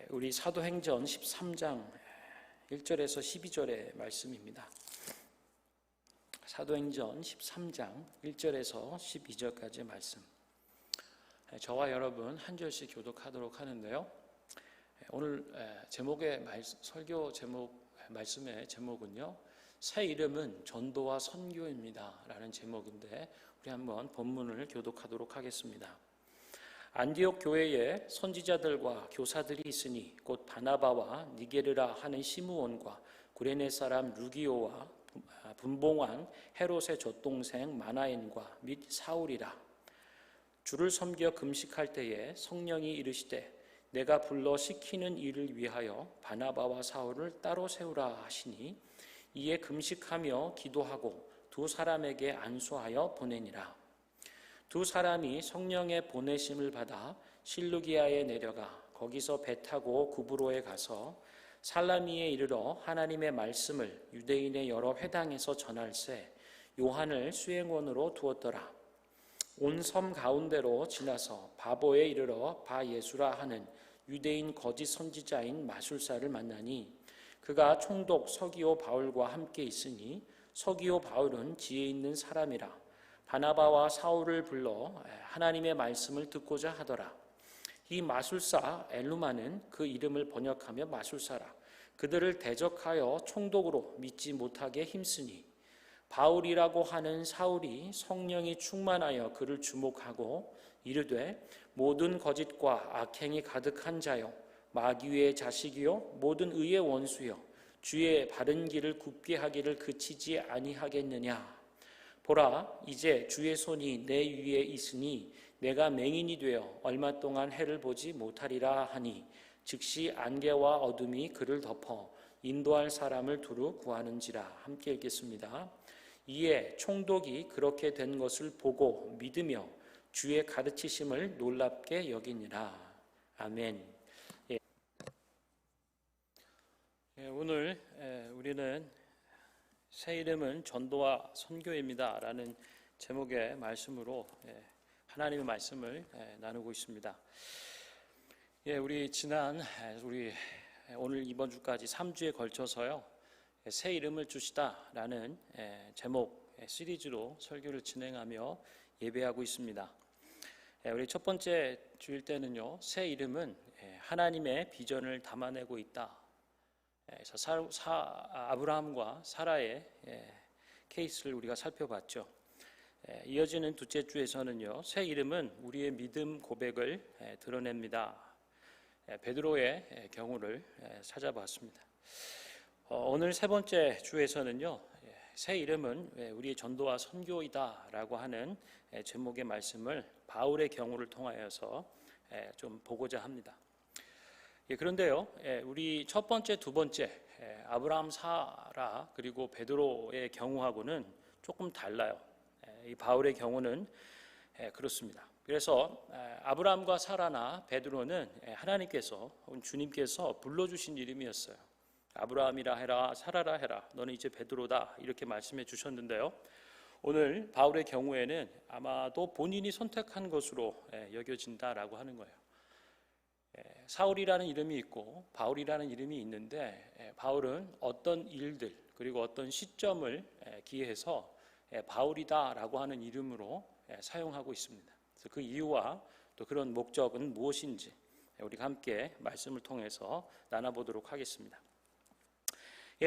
우리 사도행전 13장 1절에서 12절의 말씀입니다. 사도행전 13장 1절에서 12절까지의 말씀. 저와 여러분 한 절씩 교독하도록 하는데요. 오늘 설교 말씀의 제목은요, 새 이름은 전도와 선교입니다 라는 제목인데, 우리 한번 본문을 교독하도록 하겠습니다. 안디옥 교회에 선지자들과 교사들이 있으니 곧 바나바와 니게르라 하는 시므온과 구레네 사람 루기오와 분봉한 헤롯의 젖동생 마나엔과 및 사울이라. 주를 섬겨 금식할 때에 성령이 이르시되 내가 불러 시키는 일을 위하여 바나바와 사울을 따로 세우라 하시니, 이에 금식하며 기도하고 두 사람에게 안수하여 보내니라. 두 사람이 성령의 보내심을 받아 실루기아에 내려가 거기서 배 타고 구브로에 가서 살라미에 이르러 하나님의 말씀을 유대인의 여러 회당에서 전할세 요한을 수행원으로 두었더라. 온 섬 가운데로 지나서 바보에 이르러 바예수라 하는 유대인 거짓 선지자인 마술사를 만나니, 그가 총독 서기오 바울과 함께 있으니 서기오 바울은 지혜 있는 사람이라. 바나바와 사울을 불러 하나님의 말씀을 듣고자 하더라. 이 마술사 엘루마는 그 이름을 번역하며 마술사라. 그들을 대적하여 총독으로 믿지 못하게 힘쓰니, 바울이라고 하는 사울이 성령이 충만하여 그를 주목하고 이르되, 모든 거짓과 악행이 가득한 자여, 마귀의 자식이요 모든 의의 원수여, 주의 바른 길을 굽게 하기를 그치지 아니하겠느냐. 보라, 이제 주의 손이 내 위에 있으니 내가 맹인이 되어 얼마 동안 해를 보지 못하리라 하니, 즉시 안개와 어둠이 그를 덮어 인도할 사람을 두루 구하는지라. 함께 읽겠습니다. 이에 총독이 그렇게 된 것을 보고 믿으며 주의 가르치심을 놀랍게 여기니라. 아멘. 오늘 우리는 새 이름은 전도와 선교입니다 라는 제목의 말씀으로 하나님의 말씀을 나누고 있습니다. 우리 오늘 이번 주까지 3주에 걸쳐서요, 새 이름을 주시다 라는 제목 시리즈로 설교를 진행하며 예배하고 있습니다. 우리 첫 번째 주일 때는요, 새 이름은 하나님의 비전을 담아내고 있다. 아브라함과 사라의 케이스를 우리가 살펴봤죠. 이어지는 둘째 주에서는요, 새 이름은 우리의 믿음 고백을 드러냅니다. 베드로의 경우를 찾아봤습니다. 오늘 세 번째 주에서는요, 새 이름은 우리의 전도와 선교이다 라고 하는 제목의 말씀을 바울의 경우를 통하여서 좀 보고자 합니다. 그런데요, 우리 첫 번째, 두 번째 아브라함, 사라 그리고 베드로의 경우하고는 조금 달라요. 이 바울의 경우는 그렇습니다. 그래서 아브라함과 사라나 베드로는 하나님께서, 주님께서 불러주신 이름이었어요. 아브라함이라 해라, 사라라 해라, 너는 이제 베드로다, 이렇게 말씀해 주셨는데요, 오늘 바울의 경우에는 아마도 본인이 선택한 것으로 여겨진다라고 하는 거예요. 사울이라는 이름이 있고 바울이라는 이름이 있는데, 바울은 어떤 일들 그리고 어떤 시점을 기해서 바울이다라고 하는 이름으로 사용하고 있습니다. 그래서 그 이유와 또 그런 목적은 무엇인지 우리가 함께 말씀을 통해서 나눠보도록 하겠습니다.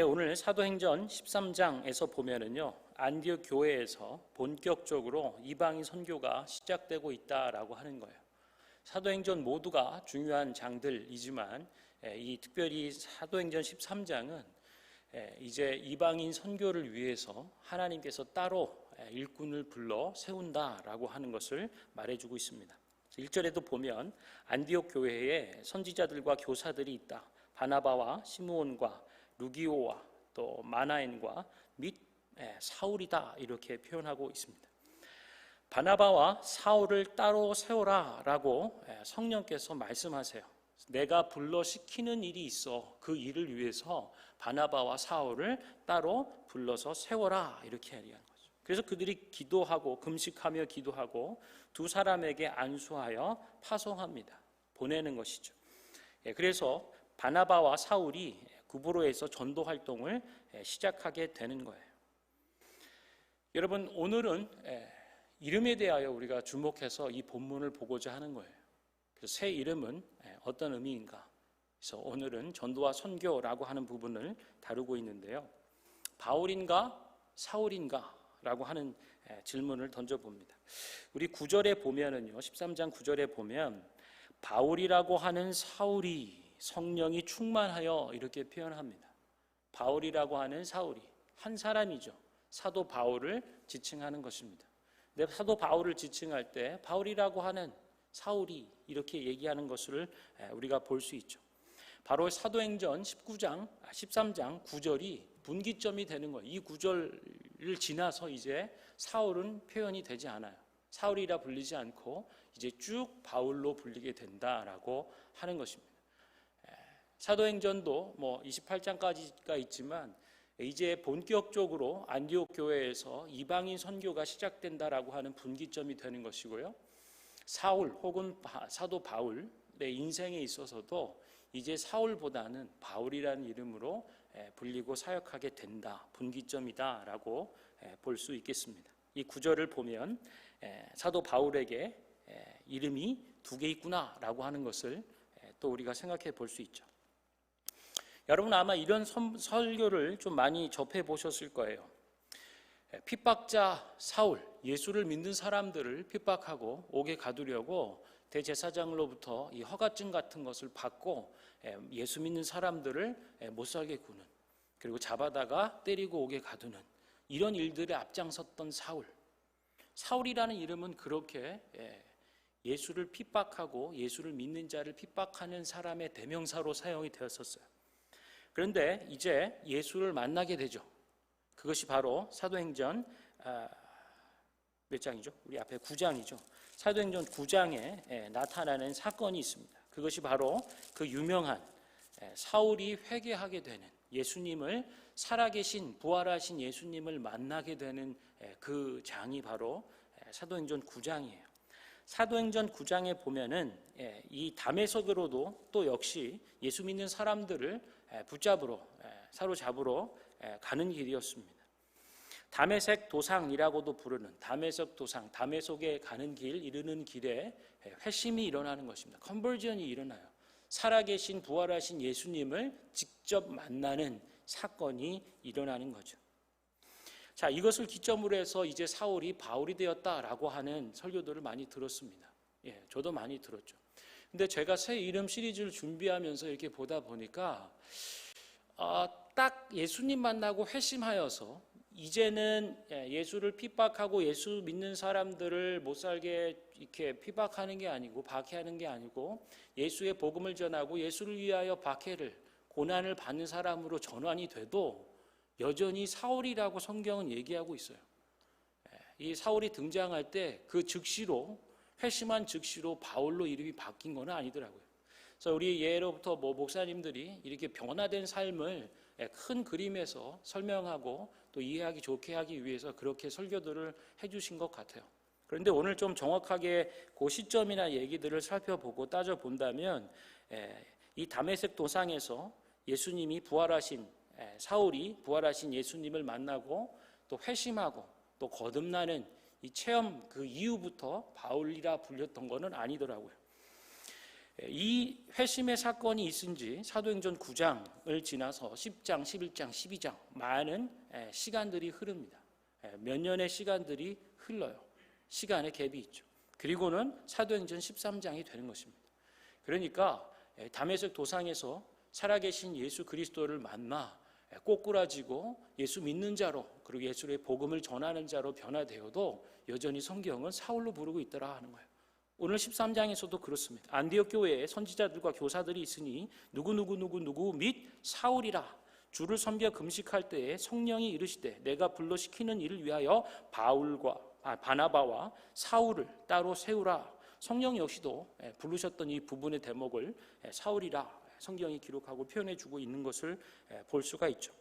오늘 사도행전 13장에서 보면은요, 안디옥 교회에서 본격적으로 이방인 선교가 시작되고 있다라고 하는 거예요. 사도행전 모두가 중요한 장들이지만 특별히 사도행전 13장은 이제 이방인 선교를 위해서 하나님께서 따로 일꾼을 불러 세운다라고 하는 것을 말해주고 있습니다. 1절에도 보면 안디옥 교회에 선지자들과 교사들이 있다. 바나바와 시므온과 루기오와 또 마나엔과 및 사울이다, 이렇게 표현하고 있습니다. 바나바와 사울을 따로 세워라 라고 성령께서 말씀하세요. 내가 불러 시키는 일이 있어. 그 일을 위해서 바나바와 사울을 따로 불러서 세워라, 이렇게 얘기하는 거죠. 그래서 그들이 기도하고 금식하며 기도하고 두 사람에게 안수하여 파송합니다. 보내는 것이죠. 그래서 바나바와 사울이 구브로에서 전도 활동을 시작하게 되는 거예요. 여러분, 오늘은 이름에 대하여 우리가 주목해서 이 본문을 보고자 하는 거예요. 그래서 새 이름은 어떤 의미인가? 그래서 오늘은 전도와 선교라고 하는 부분을 다루고 있는데요. 바울인가 사울인가? 라고 하는 질문을 던져봅니다. 우리 9절에 보면은요, 13장 9절에 보면 바울이라고 하는 사울이 성령이 충만하여 이렇게 표현합니다. 바울이라고 하는 사울이 한 사람이죠. 사도 바울을 지칭하는 것입니다. 근데 사도 바울을 지칭할 때 바울이라고 하는 사울이 이렇게 얘기하는 것을 우리가 볼 수 있죠. 바로 사도행전 13장 9절이 분기점이 되는 거예요. 이 구절을 지나서 이제 사울은 표현이 되지 않아요. 사울이라 불리지 않고 이제 쭉 바울로 불리게 된다라고 하는 것입니다. 사도행전도 28장까지가 있지만 이제 본격적으로 안디옥 교회에서 이방인 선교가 시작된다라고 하는 분기점이 되는 것이고요. 사울 혹은 사도 바울의 인생에 있어서도 이제 사울보다는 바울이라는 이름으로 불리고 사역하게 된다, 분기점이다라고 볼 수 있겠습니다. 이 구절을 보면 사도 바울에게 이름이 두 개 있구나라고 하는 것을 또 우리가 생각해 볼 수 있죠. 여러분 아마 이런 설교를 좀 많이 접해 보셨을 거예요. 핍박자 사울, 예수를 믿는 사람들을 핍박하고 옥에 가두려고 대제사장으로부터 이 허가증 같은 것을 받고 예수 믿는 사람들을 못 살게 구는, 그리고 잡아다가 때리고 옥에 가두는 이런 일들에 앞장섰던 사울. 사울이라는 이름은 그렇게 예수를 핍박하고 예수를 믿는 자를 핍박하는 사람의 대명사로 사용이 되었었어요. 그런데 이제 예수를 만나게 되죠. 그것이 바로 사도행전 몇 장이죠? 우리 앞에 9장이죠. 사도행전 9장에 나타나는 사건이 있습니다. 그것이 바로 그 유명한 사울이 회개하게 되는, 예수님을 살아계신 부활하신 예수님을 만나게 되는 그 장이 바로 사도행전 9장이에요. 사도행전 9장에 보면은 이 다메섹으로도 또 역시 예수 믿는 사람들을 붙잡으러 사로잡으러 가는 길이었습니다. 다메섹 도상이라고도 부르는 다메섹 도상, 다메섹에 가는 길, 이르는 길에 회심이 일어나는 것입니다. 컨버전이 일어나요. 살아계신 부활하신 예수님을 직접 만나는 사건이 일어나는 거죠. 자, 이것을 기점으로 해서 이제 사울이 바울이 되었다라고 하는 설교들을 많이 들었습니다. 저도 많이 들었죠. 근데 제가 새 이름 시리즈를 준비하면서 이렇게 보다 보니까 딱 예수님 만나고 회심하여서 이제는 예수를 핍박하고 예수 믿는 사람들을 못 살게 이렇게 핍박하는 게 아니고 박해하는 게 아니고 예수의 복음을 전하고 예수를 위하여 박해를 고난을 받는 사람으로 전환이 돼도 여전히 사울이라고 성경은 얘기하고 있어요. 이 사울이 등장할 때 그 즉시로 회심한 즉시로 바울로 이름이 바뀐 건 아니더라고요. 그래서 우리 예로부터 목사님들이 이렇게 변화된 삶을 큰 그림에서 설명하고 또 이해하기 좋게 하기 위해서 그렇게 설교들을 해주신 것 같아요. 그런데 오늘 좀 정확하게 그 시점이나 얘기들을 살펴보고 따져본다면 이 다메섹 도상에서 예수님이 부활하신 사울이 부활하신 예수님을 만나고 또 회심하고 또 거듭나는 이 체험 그 이후부터 바울이라 불렸던 것은 아니더라고요. 이 회심의 사건이 있은 지 사도행전 9장을 지나서 10장, 11장, 12장 많은 시간들이 흐릅니다. 몇 년의 시간들이 흘러요. 시간의 갭이 있죠. 그리고는 사도행전 13장이 되는 것입니다. 그러니까 다메섹 도상에서 살아계신 예수 그리스도를 만나 꼬꾸라지고 예수 믿는 자로, 그리고 예수의 복음을 전하는 자로 변화되어도 여전히 성경은 사울로 부르고 있더라 하는 거예요. 오늘 13장에서도 그렇습니다. 안디옥 교회에 선지자들과 교사들이 있으니 누구 및 사울이라 주를 섬겨 금식할 때에 성령이 이르시되 내가 불러 시키는 일을 위하여 바나바와 사울을 따로 세우라. 성령 역시도 부르셨던 이 부분의 대목을 사울이라 성경이 기록하고 표현해 주고 있는 것을 볼 수가 있죠.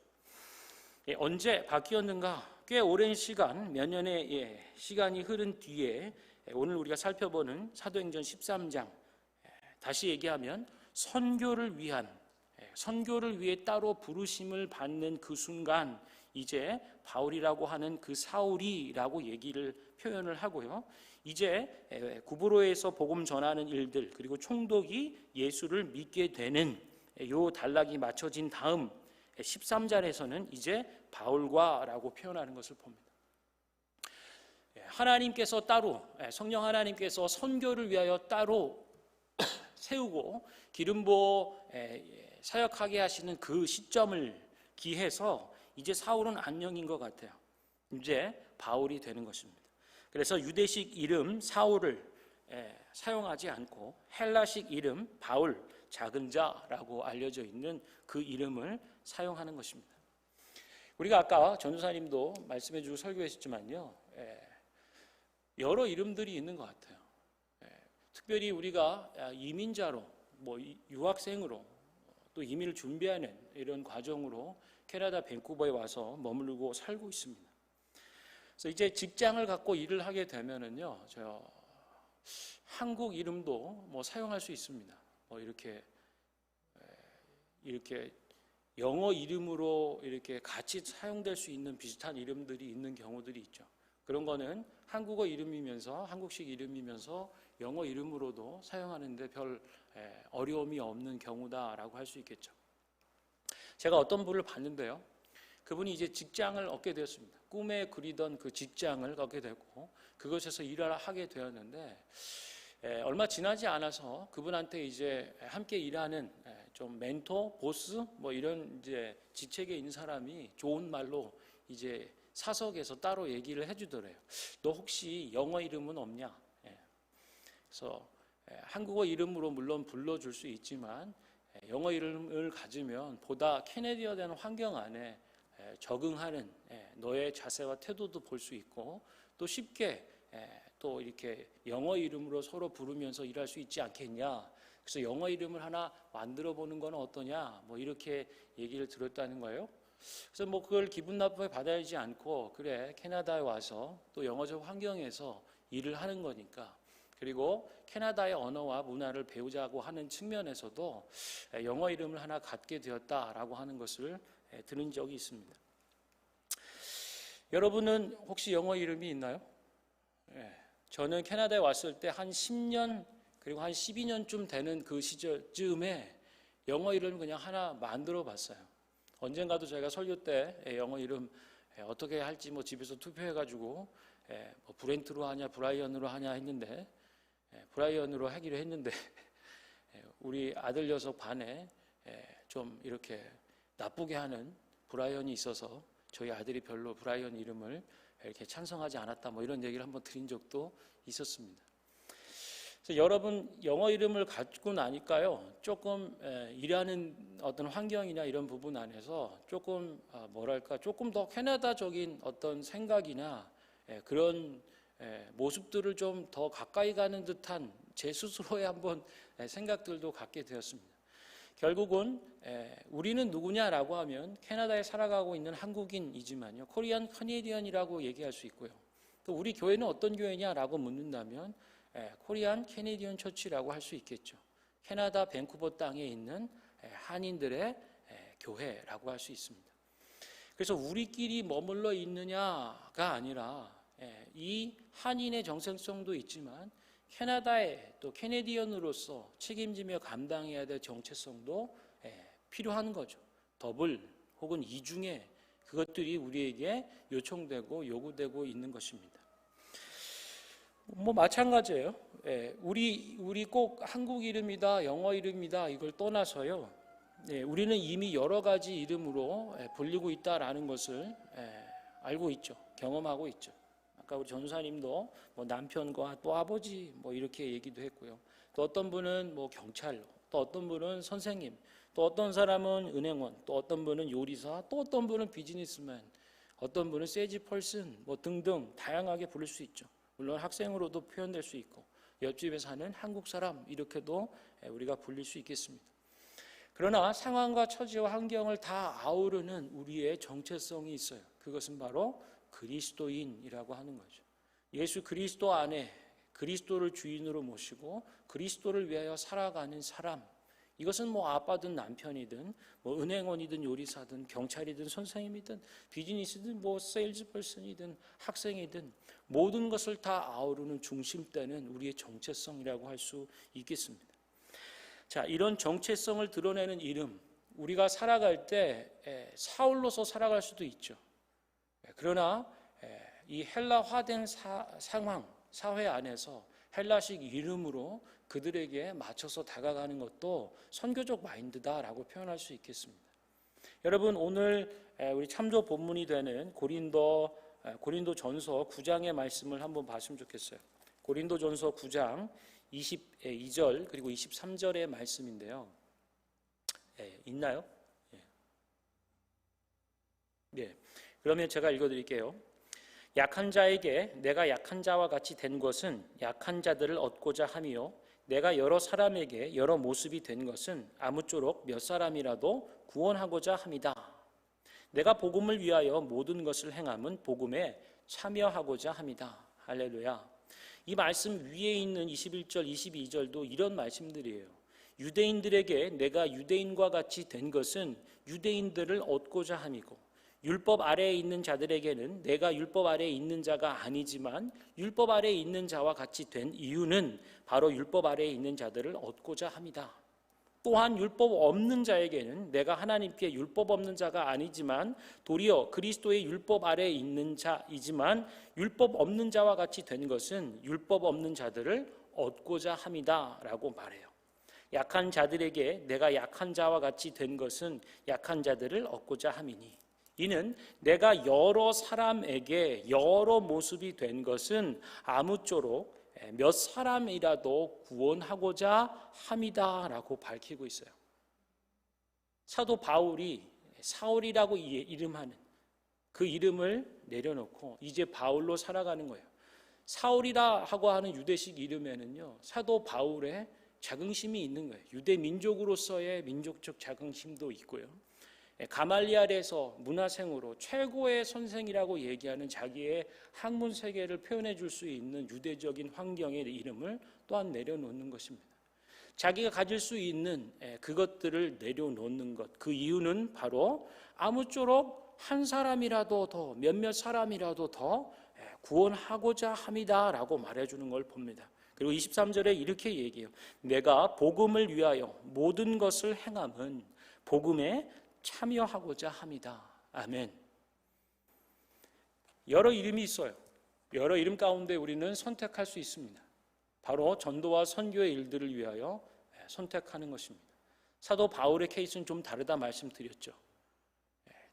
언제 바뀌었는가? 꽤 오랜 시간, 몇 년의 시간이 흐른 뒤에 오늘 우리가 살펴보는 사도행전 13장, 다시 얘기하면 선교를 위해 따로 부르심을 받는 그 순간 이제 바울이라고 하는 그 사울이라고 얘기를 표현을 하고요. 이제 구브로에서 복음 전하는 일들 그리고 총독이 예수를 믿게 되는 요 단락이 맞춰진 다음 13절에서는 이제 바울과라고 표현하는 것을 봅니다. 하나님께서 따로 성령 하나님께서 선교를 위하여 따로 세우고 기름 부어 사역하게 하시는 그 시점을 기해서 이제 사울은 안녕인 것 같아요. 이제 바울이 되는 것입니다. 그래서 유대식 이름 사울을 사용하지 않고 헬라식 이름 바울 작은 자라고 알려져 있는 그 이름을 사용하는 것입니다. 우리가 아까 전도사님도 말씀해 주고 설교했지만요, 여러 이름들이 있는 것 같아요. 특별히 우리가 이민자로, 유학생으로 또 이민을 준비하는 이런 과정으로 캐나다 밴쿠버에 와서 머물고 살고 있습니다. 그래서 이제 직장을 갖고 일을 하게 되면은요, 한국 이름도 사용할 수 있습니다. 이렇게 영어 이름으로 이렇게 같이 사용될 수 있는 비슷한 이름들이 있는 경우들이 있죠. 그런 거는 한국어 이름이면서 한국식 이름이면서 영어 이름으로도 사용하는데 별 어려움이 없는 경우다라고 할 수 있겠죠. 제가 어떤 분을 봤는데요. 그분이 이제 직장을 얻게 되었습니다. 꿈에 그리던 그 직장을 얻게 되고 그것에서 일을 하게 되었는데 얼마 지나지 않아서 그분한테 이제 함께 일하는 좀 멘토, 보스 이런 이제 직책에 있는 사람이 좋은 말로 이제 사석에서 따로 얘기를 해주더래요. 너 혹시 영어 이름은 없냐? 그래서 한국어 이름으로 물론 불러줄 수 있지만 영어 이름을 가지면 보다 캐네디어된 환경 안에 적응하는 너의 자세와 태도도 볼 수 있고 또 쉽게 또 이렇게 영어 이름으로 서로 부르면서 일할 수 있지 않겠냐. 그래서 영어 이름을 하나 만들어 보는 건 어떠냐. 이렇게 얘기를 들었다는 거예요. 그래서 그걸 기분 나쁘게 받아야지 않고 그래 캐나다에 와서 또 영어적 환경에서 일을 하는 거니까 그리고 캐나다의 언어와 문화를 배우자고 하는 측면에서도 영어 이름을 하나 갖게 되었다라고 하는 것을 들은 적이 있습니다. 여러분은 혹시 영어 이름이 있나요? 저는 캐나다에 왔을 때 한 10년 그리고 한 12년쯤 되는 그 시절쯤에 영어 이름을 그냥 하나 만들어 봤어요. 언젠가도 저희가 설교 때 영어 이름 어떻게 할지 집에서 투표해가지고 브렌트로 하냐 브라이언으로 하냐 했는데 브라이언으로 하기로 했는데 우리 아들 녀석 반에 좀 이렇게 나쁘게 하는 브라이언이 있어서 저희 아들이 별로 브라이언 이름을 이렇게 찬성하지 않았다 이런 얘기를 한번 드린 적도 있었습니다. 그래서 여러분 영어 이름을 갖고 나니까요 조금 일하는 어떤 환경이나 이런 부분 안에서 조금 조금 더 캐나다적인 어떤 생각이나 그런 모습들을 좀 더 가까이 가는 듯한 제 스스로의 한번 생각들도 갖게 되었습니다. 결국은 우리는 누구냐라고 하면 캐나다에 살아가고 있는 한국인이지만요. 코리안 캐네디언이라고 얘기할 수 있고요. 또 우리 교회는 어떤 교회냐라고 묻는다면 코리안 캐네디언 처치라고 할 수 있겠죠. 캐나다 밴쿠버 땅에 있는 한인들의 교회라고 할 수 있습니다. 그래서 우리끼리 머물러 있느냐가 아니라 이 한인의 정체성도 있지만 캐나다의 또 캐네디언으로서 책임지며 감당해야 될 정체성도 필요한 거죠. 더블 혹은 이중에 그것들이 우리에게 요청되고 요구되고 있는 것입니다. 마찬가지예요. 우리 꼭 한국 이름이다, 영어 이름이다 이걸 떠나서요. 우리는 이미 여러 가지 이름으로 불리고 있다라는 것을 알고 있죠. 경험하고 있죠. 아까 우리 전사님도 남편과 또 아버지 이렇게 얘기도 했고요. 또 어떤 분은 경찰, 또 어떤 분은 선생님, 또 어떤 사람은 은행원, 또 어떤 분은 요리사, 또 어떤 분은 비즈니스맨, 어떤 분은 세지 펄슨 등등 다양하게 부를 수 있죠. 물론 학생으로도 표현될 수 있고 옆집에 사는 한국 사람 이렇게도 우리가 불릴 수 있겠습니다. 그러나 상황과 처지와 환경을 다 아우르는 우리의 정체성이 있어요. 그것은 바로 그리스도인이라고 하는 거죠. 예수 그리스도 안에 그리스도를 주인으로 모시고 그리스도를 위하여 살아가는 사람, 이것은 뭐 아빠든 남편이든 뭐 은행원이든 요리사든 경찰이든 선생님이든 비즈니스든 뭐 세일즈퍼슨이든 학생이든 모든 것을 다 아우르는 중심대는 우리의 정체성이라고 할 수 있겠습니다. 자, 이런 정체성을 드러내는 이름, 우리가 살아갈 때 사울로서 살아갈 수도 있죠. 그러나 이 헬라화된 상황, 사회 안에서 헬라식 이름으로 그들에게 맞춰서 다가가는 것도 선교적 마인드다라고 표현할 수 있겠습니다. 여러분, 오늘 우리 참조 본문이 되는 고린도전서 9장의 말씀을 한번 봤으면 좋겠어요. 고린도전서 9장 22절 그리고 23절의 말씀인데요. 있나요? 네. 그러면 제가 읽어드릴게요. 약한 자에게 내가 약한 자와 같이 된 것은 약한 자들을 얻고자 함이요 내가 여러 사람에게 여러 모습이 된 것은 아무쪼록 몇 사람이라도 구원하고자 함이다. 내가 복음을 위하여 모든 것을 행함은 복음에 참여하고자 함이다. 할렐루야. 이 말씀 위에 있는 21절, 22절도 이런 말씀들이에요. 유대인들에게 내가 유대인과 같이 된 것은 유대인들을 얻고자 함이고 율법 아래에 있는 자들에게는 내가 율법 아래에 있는 자가 아니지만 율법 아래에 있는 자와 같이 된 이유는 바로 율법 아래에 있는 자들을 얻고자 함이다. 또한 율법 없는 자에게는 내가 하나님께 율법 없는 자가 아니지만 도리어 그리스도의 율법 아래에 있는 자이지만 율법 없는 자와 같이 된 것은 율법 없는 자들을 얻고자 함이다 라고 말해요. 약한 자들에게 내가 약한 자와 같이 된 것은 약한 자들을 얻고자 함이니 이는 내가 여러 사람에게 여러 모습이 된 것은 아무쪼록 몇 사람이라도 구원하고자 함이다라고 밝히고 있어요. 사도 바울이 사울이라고 이름하는 그 이름을 내려놓고 이제 바울로 살아가는 거예요. 사울이라 하고 하는 유대식 이름에는요, 사도 바울의 자긍심이 있는 거예요. 유대 민족으로서의 민족적 자긍심도 있고요. 가말리알에서 문화생으로 최고의 선생이라고 얘기하는 자기의 학문 세계를 표현해 줄 수 있는 유대적인 환경의 이름을 또한 내려놓는 것입니다. 자기가 가질 수 있는 그것들을 내려놓는 것, 그 이유는 바로 아무쪼록 한 사람이라도 더, 몇몇 사람이라도 더 구원하고자 함이다라고 말해주는 걸 봅니다. 그리고 23절에 이렇게 얘기해요. 내가 복음을 위하여 모든 것을 행함은 복음에 참여하고자 합니다. 아멘. 여러 이름이 있어요. 여러 이름 가운데 우리는 선택할 수 있습니다. 바로 전도와 선교의 일들을 위하여 선택하는 것입니다. 사도 바울의 케이스는 좀 다르다 말씀드렸죠.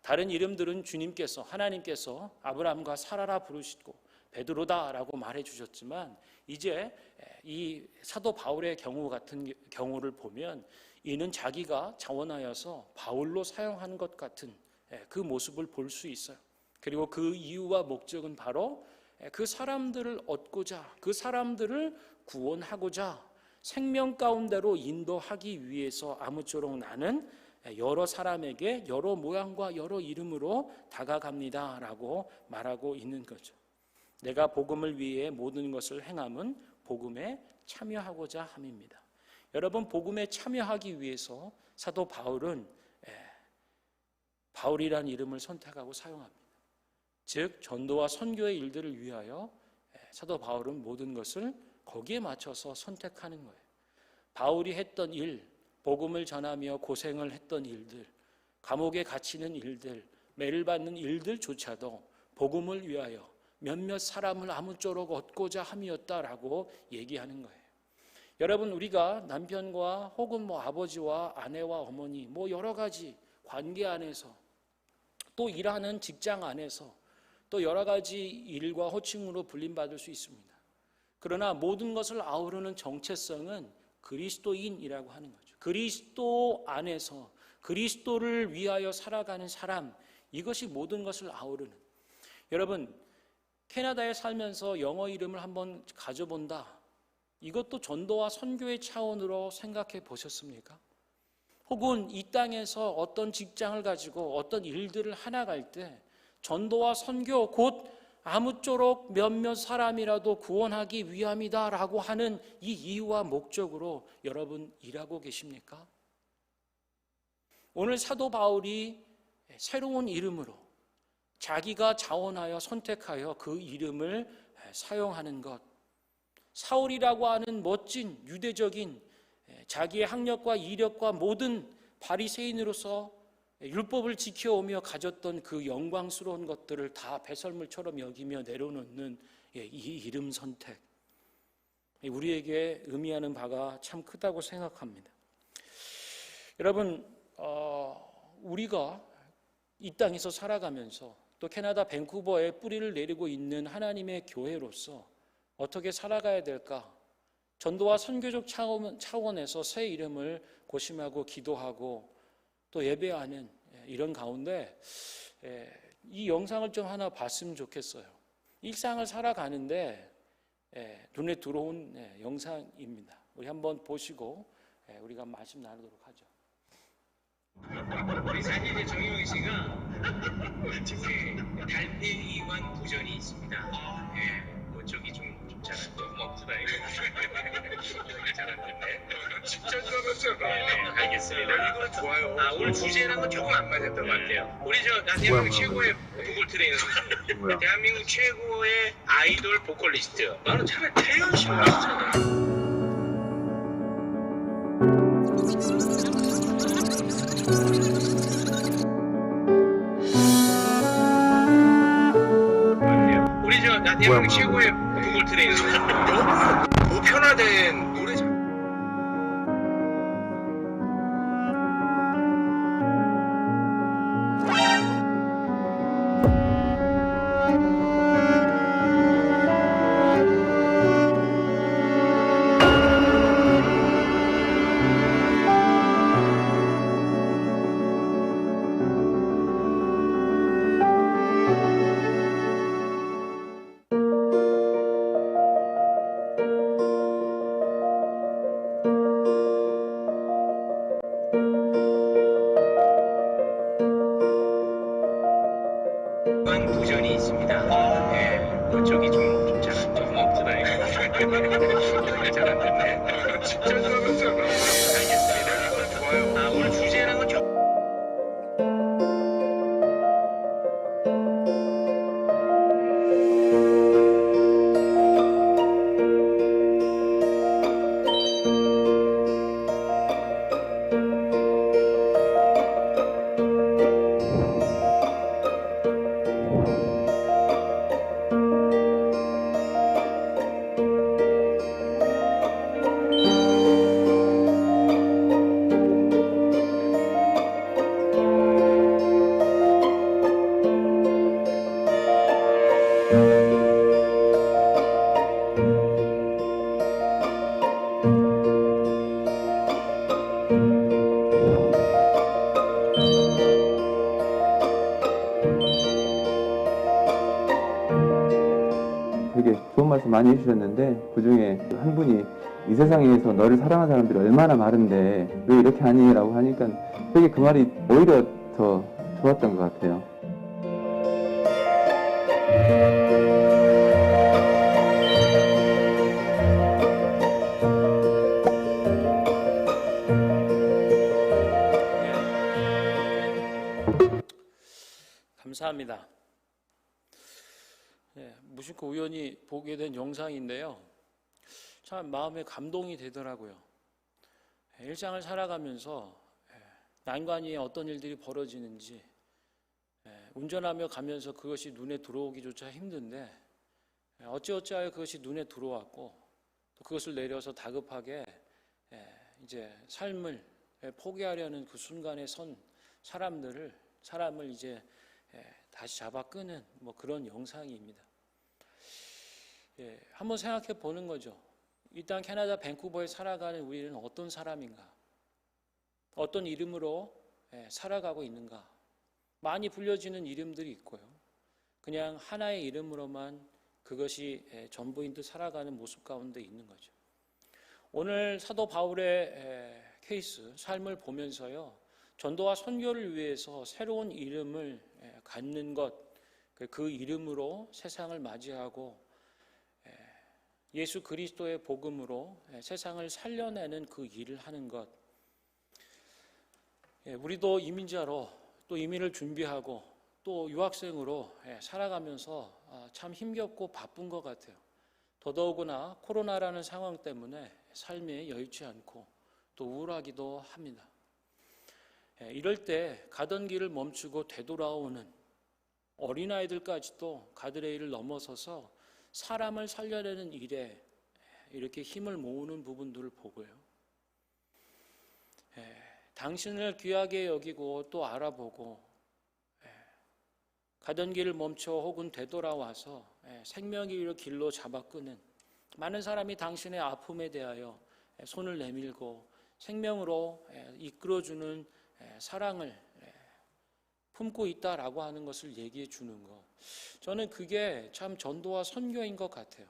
다른 이름들은 주님께서, 하나님께서 아브라함과 사라라 부르시고 베드로다라고 말해 주셨지만 이제 이 사도 바울의 경우 같은 경우를 보면 이는 자기가 자원하여서 바울로 사용하는 것 같은 그 모습을 볼 수 있어요. 그리고 그 이유와 목적은 바로 그 사람들을 얻고자, 그 사람들을 구원하고자 생명 가운데로 인도하기 위해서 아무쪼록 나는 여러 사람에게 여러 모양과 여러 이름으로 다가갑니다라고 말하고 있는 거죠. 내가 복음을 위해 모든 것을 행함은 복음에 참여하고자 함입니다. 여러분, 복음에 참여하기 위해서 사도 바울은 바울이라는 이름을 선택하고 사용합니다. 즉 전도와 선교의 일들을 위하여 사도 바울은 모든 것을 거기에 맞춰서 선택하는 거예요. 바울이 했던 일, 복음을 전하며 고생을 했던 일들, 감옥에 갇히는 일들, 매를 받는 일들조차도 복음을 위하여 몇몇 사람을 아무쪼록 얻고자 함이었다라고 얘기하는 거예요. 여러분, 우리가 남편과 혹은 아버지와 아내와 어머니 여러 가지 관계 안에서 또 일하는 직장 안에서 또 여러 가지 일과 호칭으로 불림받을 수 있습니다. 그러나 모든 것을 아우르는 정체성은 그리스도인이라고 하는 거죠. 그리스도 안에서 그리스도를 위하여 살아가는 사람, 이것이 모든 것을 아우르는. 여러분, 캐나다에 살면서 영어 이름을 한번 가져본다. 이것도 전도와 선교의 차원으로 생각해 보셨습니까? 혹은 이 땅에서 어떤 직장을 가지고 어떤 일들을 하나갈 때 전도와 선교 곧 아무쪼록 몇몇 사람이라도 구원하기 위함이다라고 하는 이 이유와 목적으로 여러분 일하고 계십니까? 오늘 사도 바울이 새로운 이름으로 자기가 자원하여 선택하여 그 이름을 사용하는 것, 사울이라고 하는 멋진 유대적인 자기의 학력과 이력과 모든 바리새인으로서 율법을 지켜오며 가졌던 그 영광스러운 것들을 다 배설물처럼 여기며 내려놓는 이 이름 선택, 우리에게 의미하는 바가 참 크다고 생각합니다. 여러분, 우리가 이 땅에서 살아가면서 또 캐나다 밴쿠버에 뿌리를 내리고 있는 하나님의 교회로서 어떻게 살아가야 될까? 전도와 선교적 차원에서 새 이름을 고심하고 기도하고 또 예배하는 이런 가운데 이 영상을 좀 하나 봤으면 좋겠어요. 일상을 살아가는데 눈에 들어온 영상입니다. 우리 한번 보시고 우리가 말씀 나누도록 하죠. 우리 사진의 정영희 씨가 달팽이관 부전이 있습니다. 저기 좀 잘안 조금 없구나 이거. 잘안 됐네. 진짜 좋았어요. 네, 알겠습니다. 이거는 좋아요. 오늘 주제랑은 조금 안 맞았던 것 같아요. 우리 나 대한민국 최고의 보컬 트레이너 선수. 대한민국 최고의 아이돌 보컬리스트. 나는 차라리 태연 씨가 있잖아. 나 대한민국 최고의 보컬 트레이너 너무 보편화된 노래 부전이 있습니다. 저기 좀 잘안 조금 없구나 이거. 잘안 됐네. 진짜 좋았어요. 알겠습니다. 이거는 좋아요. 오늘 주제랑은 좀 되게 좋은 말씀 많이 해주셨는데 그중에 한 분이 이 세상에서 너를 사랑하는 사람들이 얼마나 많은데 왜 이렇게 하니? 라고 하니까 되게 그 말이 오히려 더 좋았던 것 같아요. 감사합니다. 무심코 우연히 보게 된 영상인데요. 참 마음에 감동이 되더라고요. 일상을 살아가면서 난관이 어떤 일들이 벌어지는지 운전하며 가면서 그것이 눈에 들어오기조차 힘든데 어찌어찌하여 그것이 눈에 들어왔고 또 그것을 내려서 다급하게 이제 삶을 포기하려는 그 순간에 선 사람을 이제 다시 잡아 끄는 뭐 그런 영상입니다. 한번 생각해 보는 거죠. 이 땅 캐나다 밴쿠버에 살아가는 우리는 어떤 사람인가? 어떤 이름으로 살아가고 있는가? 많이 불려지는 이름들이 있고요. 그냥 하나의 이름으로만 그것이 전부인 듯 살아가는 모습 가운데 있는 거죠. 오늘 사도 바울의 케이스, 삶을 보면서요. 전도와 선교를 위해서 새로운 이름을 갖는 것, 그 이름으로 세상을 맞이하고 예수 그리스도의 복음으로 세상을 살려내는 그 일을 하는 것. 우리도 이민자로 또 이민을 준비하고 또 유학생으로 살아가면서 참 힘겹고 바쁜 것 같아요. 더더구나 코로나라는 상황 때문에 삶에 여의치 않고 또 우울하기도 합니다. 이럴 때 가던 길을 멈추고 되돌아오는 어린아이들까지도 가드레일을 넘어서서 사람을 살려내는 일에 이렇게 힘을 모으는 부분들을 보고요. 당신을 귀하게 여기고 또 알아보고 가던 길을 멈춰 혹은 되돌아와서 생명의 길로 잡아 끄는 많은 사람이 당신의 아픔에 대하여 손을 내밀고 생명으로 이끌어주는 사랑을 품고 있다라고 하는 것을 얘기해 주는 것, 저는 그게 참 전도와 선교인 것 같아요.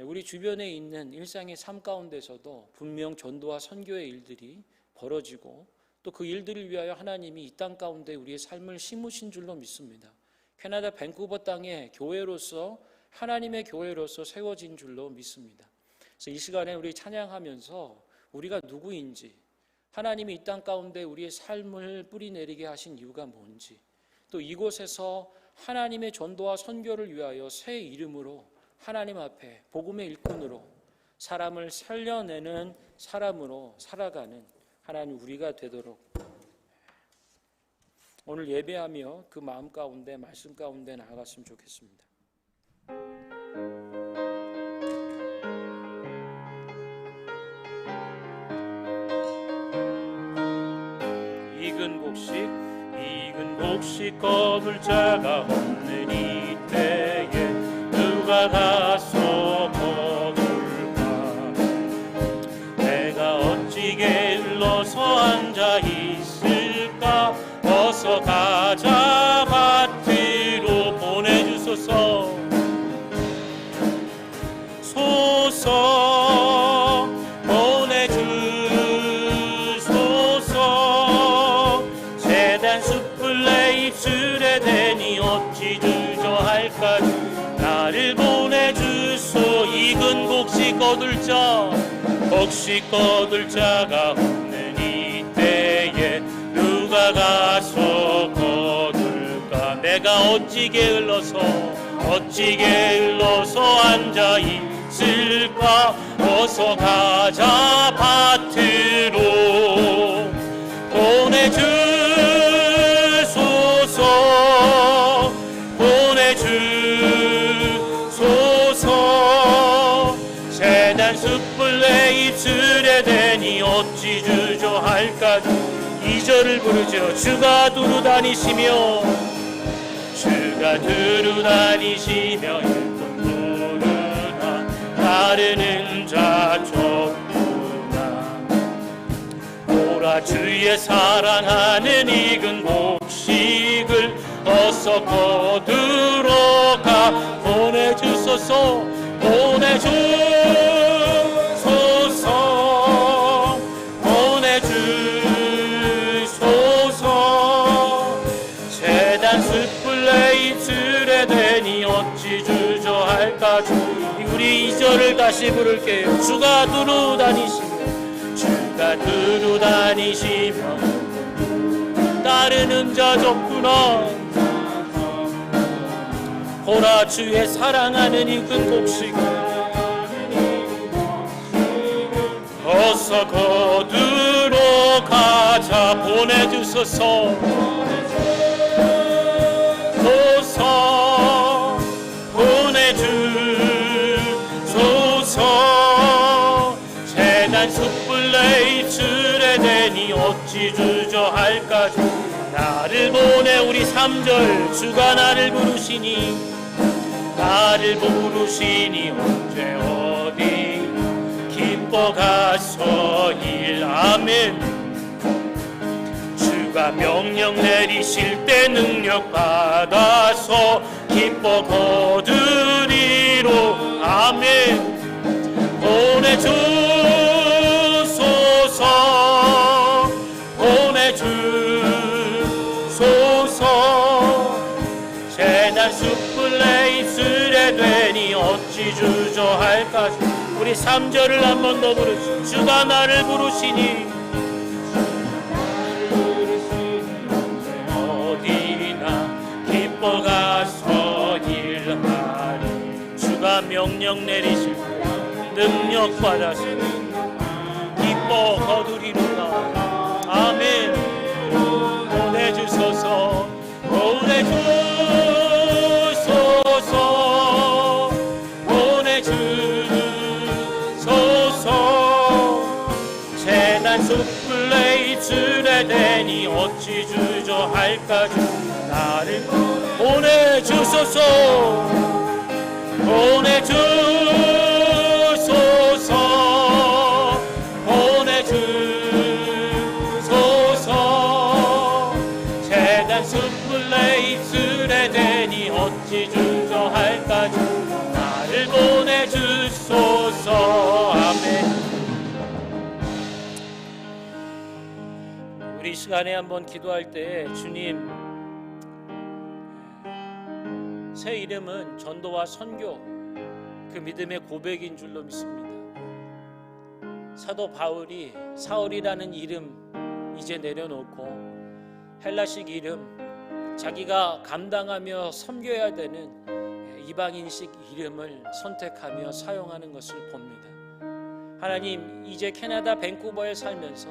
우리 주변에 있는 일상의 삶 가운데서도 분명 전도와 선교의 일들이 벌어지고 또 그 일들을 위하여 하나님이 이 땅 가운데 우리의 삶을 심으신 줄로 믿습니다. 캐나다 밴쿠버 땅에 교회로서, 하나님의 교회로서 세워진 줄로 믿습니다. 그래서 이 시간에 우리 찬양하면서 우리가 누구인지, 하나님이 이 땅 가운데 우리의 삶을 뿌리내리게 하신 이유가 뭔지, 또 이곳에서 하나님의 전도와 선교를 위하여 새 이름으로 하나님 앞에 복음의 일꾼으로 사람을 살려내는 사람으로 살아가는 하나님 우리가 되도록 오늘 예배하며 그 마음 가운데, 말씀 가운데 나아갔으면 좋겠습니다. 익은 곡식 거둘 자가 없는 이때에 누가 가서 거둘까? 내가 어찌 게을러서 앉아 있을까? 어서 가자 밭으로 보내주소서. 소서 보내주소서. 재단 숯불 내 입술에 대니 어찌 주저할까? 나를 보내주소. 익은 곡식 거둘 자, 곡식 거둘 자가 없는 이때에 누가 가서 거둘까? 내가 어찌 게을러서 앉아 있을까? 어서 가자 밭으로 보내주소서. 보내주소서. 재단 숯불 내 입술에 대니 어찌 주저할까? 2절을 부르죠. 주가 두루 다니시며 일꾼 부르나 따르는 자 적구나. 오라 주의 사랑하는 익은 곡식을 어서 거두러 가. 보내주소서. 보내주소서. 보내주소서. 재단 숯불 내 입술에 대니 어찌 주저할까? 우리 2절을 다시 부를게요. 주가 두루 다니시며 따르는 자 적구나. 보라 주의 사랑하는 익은 곡식을 어서 거두러 가자. 보내주소서. 보내주소서. 재단 숯불 내 입술에 대니 어찌 주저할까? 나를 보내. 우리 3절. 주가 나를 부르시니 언제 어디 기뻐 가서 일. 아멘. 주가 명령 내리실 때 능력 받아서 기뻐 거두리로. 아멘. 보내주소서. 보내주소서. 재단 숯불 내 입술에 되니 어찌 주저할까? 우리 3절을 한 번 더 부르시오. 주가 나를 부르시니 명령 내리시고 능력 받으시고 기뻐 거두리로다. 아멘. 보내주소서, 보내주소서, 보내주소서. 재난 숯불에 입술에 대니 어찌 주저할까. 나를 보내주소서, 보내주소서, 보내주소서. 재단 숯불에 입술에 대니 어찌 주저할까. 나를 보내주소서. 아멘. 우리 시간에 한번 기도할 때 주님, 새 이름은 전도와 선교, 그 믿음의 고백인 줄로 믿습니다. 사도 바울이 사울이라는 이름 이제 내려놓고 헬라식 이름, 자기가 감당하며 섬겨야 되는 이방인식 이름을 선택하며 사용하는 것을 봅니다. 하나님, 이제 캐나다 밴쿠버에 살면서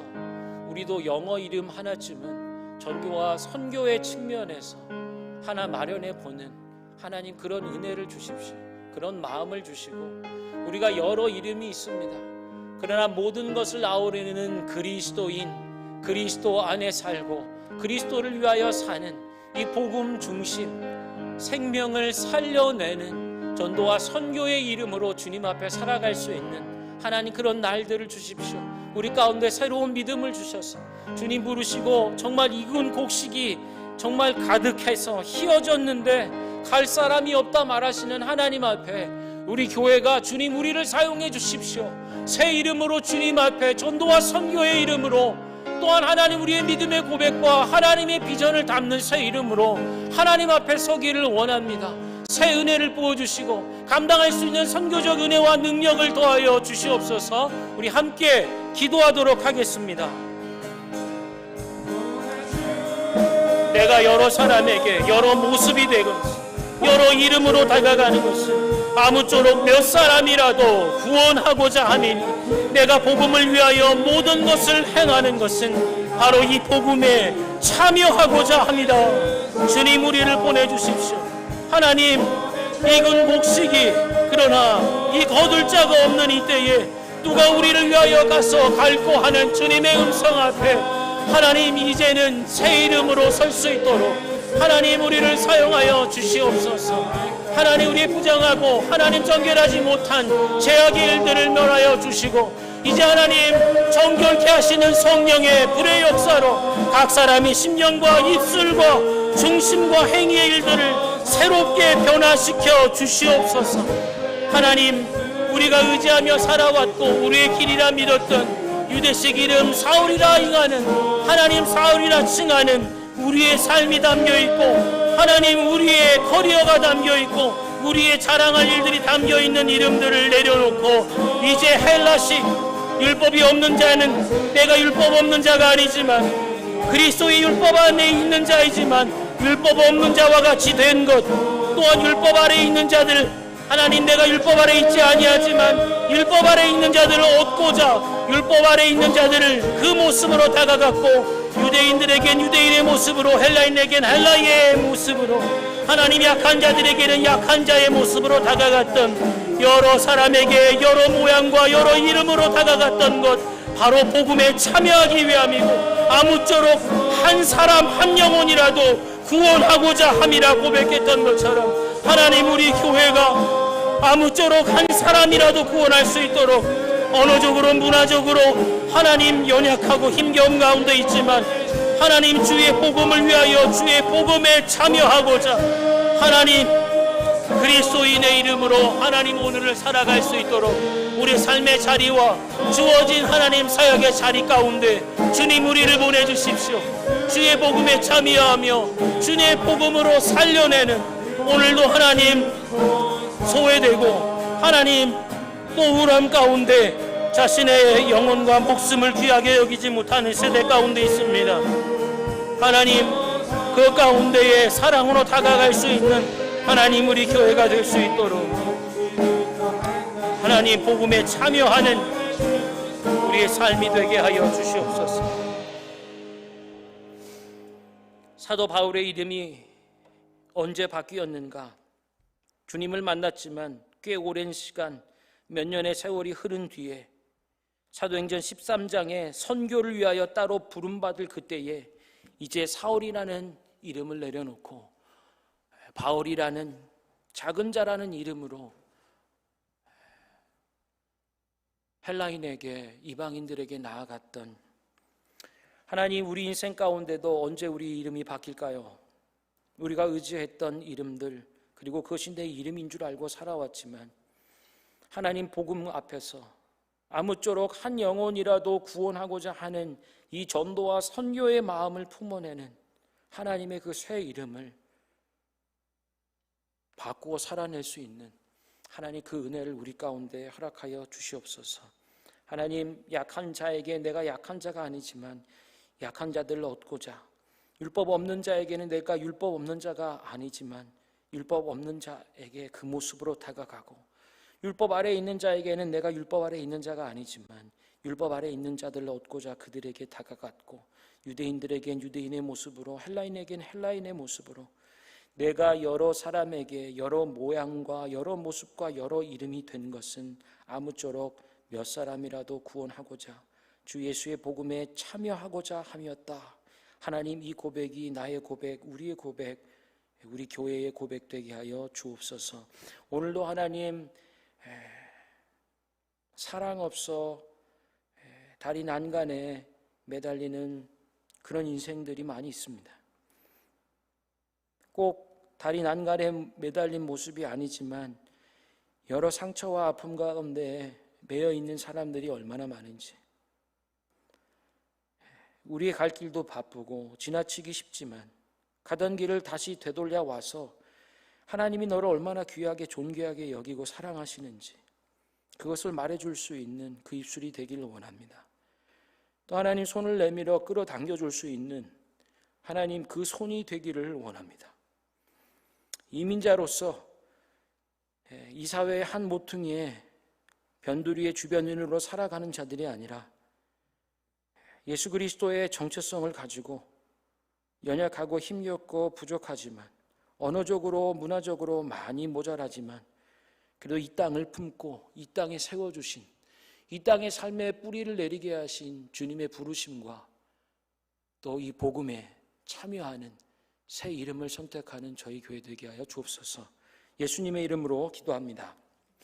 우리도 영어 이름 하나쯤은 전교와 선교의 측면에서 하나 마련해 보는 하나님, 그런 은혜를 주십시오. 그런 마음을 주시고, 우리가 여러 이름이 있습니다. 그러나 모든 것을 아우르는 그리스도인, 그리스도 안에 살고 그리스도를 위하여 사는 이 복음 중심, 생명을 살려내는 전도와 선교의 이름으로 주님 앞에 살아갈 수 있는 하나님, 그런 날들을 주십시오. 우리 가운데 새로운 믿음을 주셔서 주님 부르시고 정말 익은 곡식이 정말 가득해서 희어졌는데 갈 사람이 없다 말하시는 하나님 앞에 우리 교회가 주님, 우리를 사용해 주십시오. 새 이름으로 주님 앞에 전도와 선교의 이름으로, 또한 하나님, 우리의 믿음의 고백과 하나님의 비전을 담는 새 이름으로 하나님 앞에 서기를 원합니다. 새 은혜를 부어주시고 감당할 수 있는 선교적 은혜와 능력을 더하여 주시옵소서. 우리 함께 기도하도록 하겠습니다. 내가 여러 사람에게 여러 모습이 되고 여러 이름으로 다가가는 것은 아무쪼록 몇 사람이라도 구원하고자 하니, 내가 복음을 위하여 모든 것을 행하는 것은 바로 이 복음에 참여하고자 합니다. 주님, 우리를 보내주십시오. 하나님, 익은 곡식이, 그러나 이 거둘 자가 없는 이때에 누가 우리를 위하여 가서 갈고 하는 주님의 음성 앞에 하나님, 이제는 새 이름으로 설 수 있도록 하나님, 우리를 사용하여 주시옵소서. 하나님, 우리 부정하고 하나님 정결하지 못한 죄악의 일들을 멸하여 주시고, 이제 하나님 정결케 하시는 성령의 불의 역사로 각 사람이 심령과 입술과 중심과 행위의 일들을 새롭게 변화시켜 주시옵소서. 하나님, 우리가 의지하며 살아왔고 우리의 길이라 믿었던 유대식 이름 사울이라 잉하는, 하나님 사울이라 칭하는 우리의 삶이 담겨있고, 하나님 우리의 커리어가 담겨있고 우리의 자랑할 일들이 담겨있는 이름들을 내려놓고, 이제 헬라식 율법이 없는 자는 내가 율법 없는 자가 아니지만 그리스도의 율법 안에 있는 자이지만 율법 없는 자와 같이 된 것, 또한 율법 아래 있는 자들, 하나님, 내가 율법 아래 있지 아니하지만 율법 아래 있는 자들을 얻고자 율법 아래 있는 자들을 그 모습으로 다가갔고, 유대인들에겐 유대인의 모습으로, 헬라인에겐 헬라의 모습으로, 하나님 약한 자들에게는 약한 자의 모습으로 다가갔던, 여러 사람에게 여러 모양과 여러 이름으로 다가갔던 것, 바로 복음에 참여하기 위함이고, 아무쪼록 한 사람 한 영혼이라도 구원하고자 함이라 고백했던 것처럼, 하나님, 우리 교회가 아무쪼록 한 사람이라도 구원할 수 있도록, 언어적으로 문화적으로 하나님 연약하고 힘겨움 가운데 있지만 하나님, 주의 복음을 위하여 주의 복음에 참여하고자 하나님 그리스도인의 이름으로 하나님 오늘을 살아갈 수 있도록 우리 삶의 자리와 주어진 하나님 사역의 자리 가운데 주님, 우리를 보내주십시오. 주의 복음에 참여하며 주의 복음으로 살려내는, 오늘도 하나님 소외되고 하나님 또 우울함 가운데 자신의 영혼과 목숨을 귀하게 여기지 못하는 세대 가운데 있습니다. 하나님, 그 가운데에 사랑으로 다가갈 수 있는 하나님, 우리 교회가 될 수 있도록 하나님 복음에 참여하는 우리의 삶이 되게 하여 주시옵소서. 사도 바울의 이름이 언제 바뀌었는가? 주님을 만났지만 꽤 오랜 시간, 몇 년의 세월이 흐른 뒤에 사도행전 13장에 선교를 위하여 따로 부름받을 그때에 이제 사울이라는 이름을 내려놓고 바울이라는 작은 자라는 이름으로 헬라인에게, 이방인들에게 나아갔던 하나님, 우리 인생 가운데도 언제 우리 이름이 바뀔까요? 우리가 의지했던 이름들, 그리고 그것이 내 이름인 줄 알고 살아왔지만 하나님 복음 앞에서 아무쪼록 한 영혼이라도 구원하고자 하는 이 전도와 선교의 마음을 품어내는 하나님의 그 새 이름을 바꾸어 살아낼 수 있는 하나님 그 은혜를 우리 가운데 허락하여 주시옵소서. 하나님, 약한 자에게 내가 약한 자가 아니지만 약한 자들을 얻고자, 율법 없는 자에게는 내가 율법 없는 자가 아니지만 율법 없는 자에게 그 모습으로 다가가고, 율법 아래에 있는 자에게는 내가 율법 아래에 있는 자가 아니지만 율법 아래에 있는 자들을 얻고자 그들에게 다가갔고, 유대인들에겐 유대인의 모습으로, 헬라인에겐 헬라인의 모습으로 내가 여러 사람에게 여러 모양과 여러 모습과 여러 이름이 된 것은 아무쪼록 몇 사람이라도 구원하고자 주 예수의 복음에 참여하고자 함이었다. 하나님, 이 고백이 나의 고백, 우리의 고백, 우리 교회의 고백 되게 하여 주옵소서. 오늘도 하나님, 사랑 없어 다리 난간에 매달리는 그런 인생들이 많이 있습니다. 꼭 다리 난간에 매달린 모습이 아니지만 여러 상처와 아픔 가운데 매여 있는 사람들이 얼마나 많은지, 우리의 갈 길도 바쁘고 지나치기 쉽지만 가던 길을 다시 되돌려 와서 하나님이 너를 얼마나 귀하게 존귀하게 여기고 사랑하시는지 그것을 말해줄 수 있는 그 입술이 되기를 원합니다. 또 하나님, 손을 내밀어 끌어당겨줄 수 있는 하나님 그 손이 되기를 원합니다. 이민자로서 이 사회의 한 모퉁이에 변두리의 주변인으로 살아가는 자들이 아니라 예수 그리스도의 정체성을 가지고 연약하고 힘겹고 부족하지만, 언어적으로 문화적으로 많이 모자라지만 그래도 이 땅을 품고 이 땅에 세워주신, 이 땅의 삶의 뿌리를 내리게 하신 주님의 부르심과 또 이 복음에 참여하는 새 이름을 선택하는 저희 교회 되게 하여 주옵소서. 예수님의 이름으로 기도합니다.